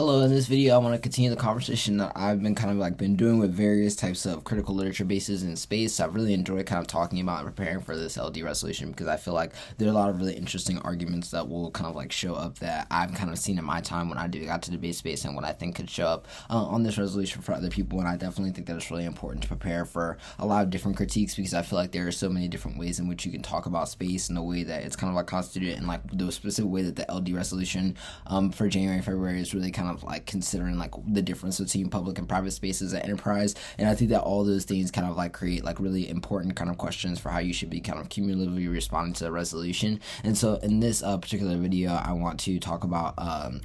Hello, in this video I want to continue the conversation that I've been been doing with various types of critical literature bases in space. I've really enjoyed kind of talking about and preparing for this LD resolution because I feel like there are a lot of really interesting arguments that will show up that I've seen in my time when I got to debate space and what I think could show up on this resolution for other people. And I definitely think that it's really important to prepare for a lot of different critiques because I feel like there are so many different ways in which you can talk about space and the way that it's constituted and the specific way that the LD resolution for January and February is really considering the difference between public and private spaces at enterprise. And I think that all those things create really important questions for how you should be cumulatively responding to the resolution. And so in this particular video, I want to talk about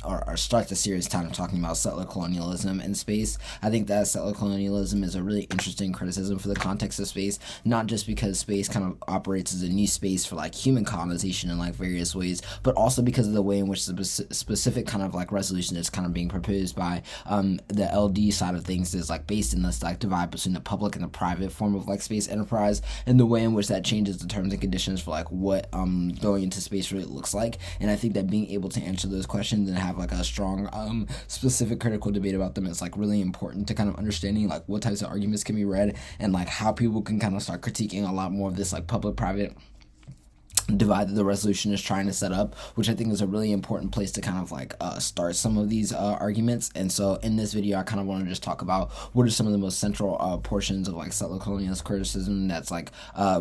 or start the series talking about settler colonialism in space. I think that settler colonialism is a really interesting criticism for the context of space, not just because space operates as a new space for human colonization in various ways, but also because of the way in which the specific resolution is being proposed by the LD side of things is based in this divide between the public and the private form of space enterprise, and the way in which that changes the terms and conditions for what going into space really looks like. And I think that being able to answer those questions and have a strong specific critical debate about them is really important to understanding what types of arguments can be read and how people can start critiquing a lot more of this public-private divide that the resolution is trying to set up, which I think is a really important place to start some of these arguments. And so in this video, I want to just talk about what are some of the most central portions of settler colonialist criticism that's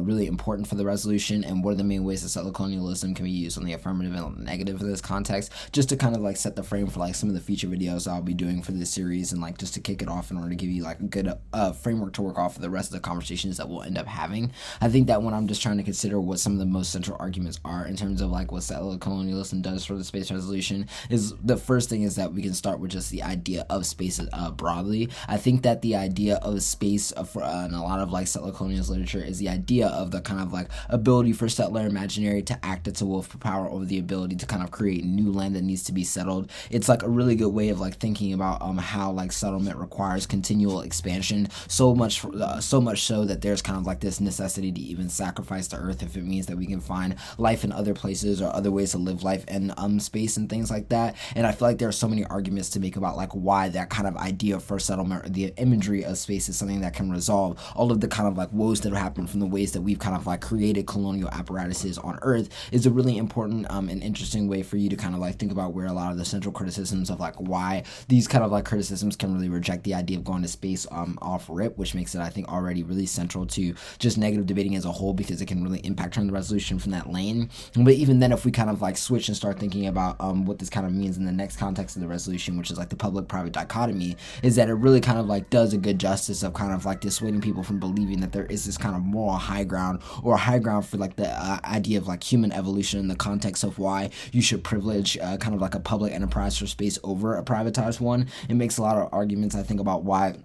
really important for the resolution, and what are the main ways that settler colonialism can be used on the affirmative and negative in this context, just to set the frame for some of the future videos I'll be doing for this series, and just to kick it off in order to give you a good framework to work off for the rest of the conversations that we'll end up having. I think that when I'm just trying to consider what some of the most central arguments are in terms of what settler colonialism does for the space resolution, is the first thing is that we can start with just the idea of space broadly. I think that the idea of space for in a lot of settler colonialist literature is the idea of the ability for settler imaginary to act as a wolf for power over the ability to create new land that needs to be settled. It's a really good way of thinking about how settlement requires continual expansion, so much so that there's this necessity to even sacrifice the earth if it means that we can find life in other places or other ways to live life in space and things like that. And I feel like there are so many arguments to make about why that idea for settlement or the imagery of space is something that can resolve all of the woes that have happened from the ways that we've created colonial apparatuses on Earth, is a really important and interesting way for you to think about where a lot of the central criticisms of why these criticisms can really reject the idea of going to space off rip, which makes it, I think, already really central to just negative debating as a whole, because it can really impact turn the resolution from that lane. But even then, if we switch and start thinking about what this means in the next context of the resolution, which is the public-private dichotomy, is that it really does a good justice of dissuading people from believing that there is this moral high ground, or a high ground for the idea of human evolution in the context of why you should privilege a public enterprise for space over a privatized one. It makes a lot of arguments, I think, about why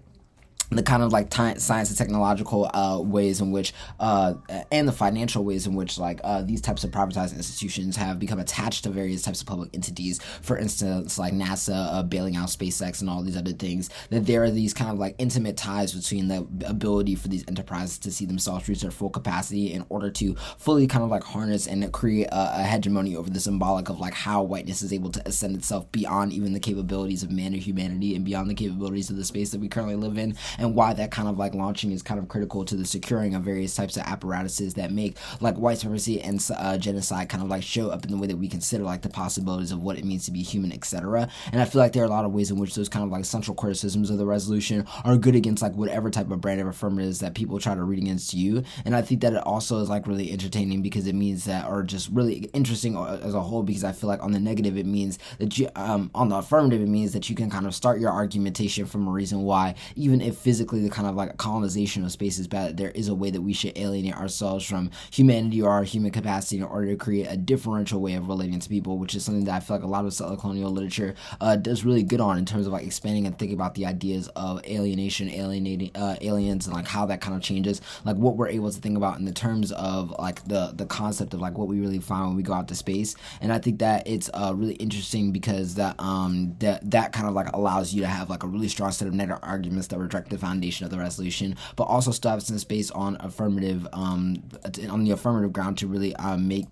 the science and technological ways in which and the financial ways in which these types of privatized institutions have become attached to various types of public entities, for instance NASA bailing out SpaceX and all these other things, that there are these intimate ties between the ability for these enterprises to see themselves reach their full capacity in order to fully harness and create a hegemony over the symbolic of how whiteness is able to ascend itself beyond even the capabilities of man or humanity and beyond the capabilities of the space that we currently live in, and why that launching is critical to the securing of various types of apparatuses that make white supremacy and genocide show up in the way that we consider the possibilities of what it means to be human, etc. And I feel there are a lot of ways in which those central criticisms of the resolution are good against whatever type of brand of affirmatives that people try to read against you. And I think that it also is really entertaining because it means that, or just really interesting as a whole, because I feel on the negative it means that you on the affirmative it means that you can start your argumentation from a reason why, even if physically the colonization of space is bad, there is a way that we should alienate ourselves from humanity or our human capacity in order to create a differential way of relating to people, which is something that I feel a lot of settler colonial literature does really good on, in terms of expanding and thinking about the ideas of alienation, alienating aliens, and how that changes what we're able to think about in the terms of the concept of what we really find when we go out to space. And I think that it's really interesting because that allows you to have a really strong set of negative arguments that reject the foundation of the resolution, but also still have some space on affirmative on the affirmative ground to really make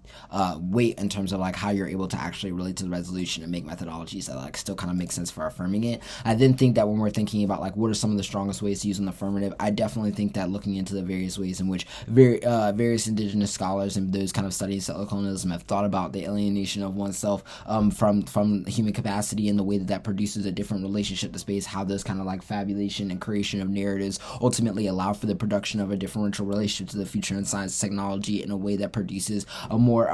weight in terms of like how you're able to actually relate to the resolution and make methodologies that like still kind of make sense for affirming it. I then think that when we're thinking about like what are some of the strongest ways to use an affirmative, I definitely think that looking into the various ways in which various indigenous scholars and those kind of studying settler colonialism have thought about the alienation of oneself from human capacity and the way that that produces a different relationship to space, how those kind of like fabulation and creation of narratives ultimately allow for the production of a differential relationship to the future in science and technology in a way that produces a more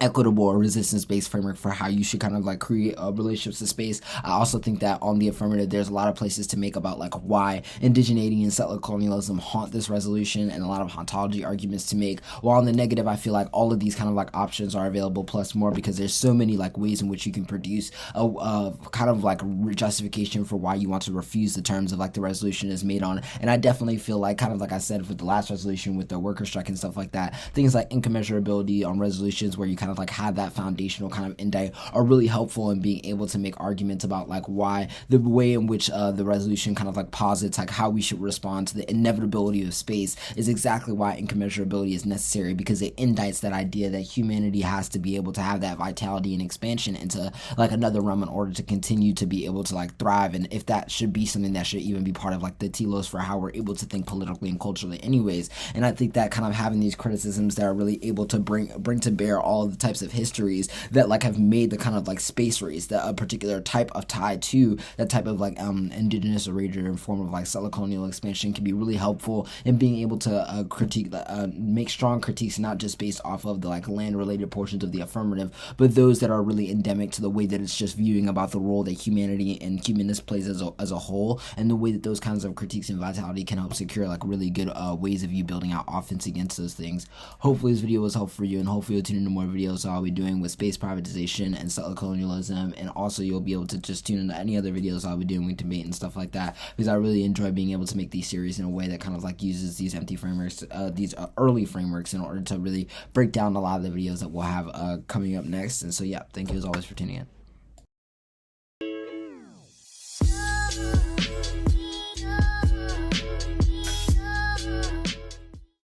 equitable or resistance-based framework for how you should kind of like create relationships to space. I also think that on the affirmative, there's a lot of places to make about like why indigeneity and settler colonialism haunt this resolution, and a lot of hauntology arguments to make. While on the negative, I feel like all of these kind of like options are available plus more, because there's so many like ways in which you can produce a kind of like justification for why you want to refuse the terms of like the resolution is made on. And I definitely feel like, kind of like I said with the last resolution with the worker strike and stuff like that, things like incommensurability on resolutions where you kind of like have that foundational kind of indite are really helpful in being able to make arguments about like why the way in which the resolution kind of like posits like how we should respond to the inevitability of space is exactly why incommensurability is necessary, because it indicts that idea that humanity has to be able to have that vitality and expansion into like another realm in order to continue to be able to like thrive. And if that should be something that should even be part of like the telos for how we're able to think politically and culturally anyways. And I think that kind of having these criticisms that are really able to bring to bear all of the types of histories that like have made the kind of like space race, that a particular type of tie to that type of like indigenous origin and form of like settler colonial expansion can be really helpful in being able to critique make strong critiques, not just based off of the like land related portions of the affirmative, but those that are really endemic to the way that it's just viewing about the role that humanity and humanness plays as a whole, and the way that those kinds of critiques and vitality can help secure like really good ways of you building out offense against those things. Hopefully this video was helpful for you, and hopefully you'll tune into more videos I'll be doing with space privatization and settler colonialism, and also you'll be able to just tune into any other videos I'll be doing with debate and stuff like that, because I really enjoy being able to make these series in a way that kind of like uses these empty frameworks, these early frameworks, in order to really break down a lot of the videos that we'll have coming up next. And so yeah, thank you as always for tuning in.